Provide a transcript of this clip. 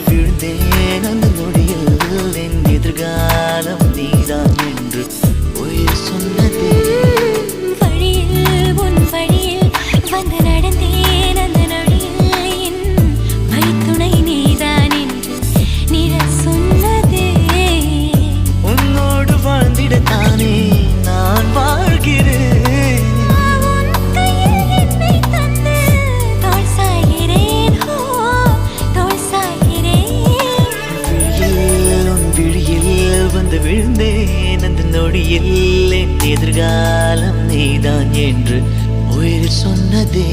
விழுந்தேன் அந்த நொடியில் என் எதிர்காலம் நீதான் என்று உயிர் சொன்னதே. வழியில் உன் வழியில் வந்து நடந்தேன் அந்த நொடியில் என் வழித்துணை நீதான் என்று நிழல் சொன்னதே. உன்னோடு வாழ்ந்திடத்தானே நான் வாழ்கிறேன். விழுந்தேன் அந்த நொடியில் என் எதிர்காலம் நீதான் என்று உயிர் சொன்னதே.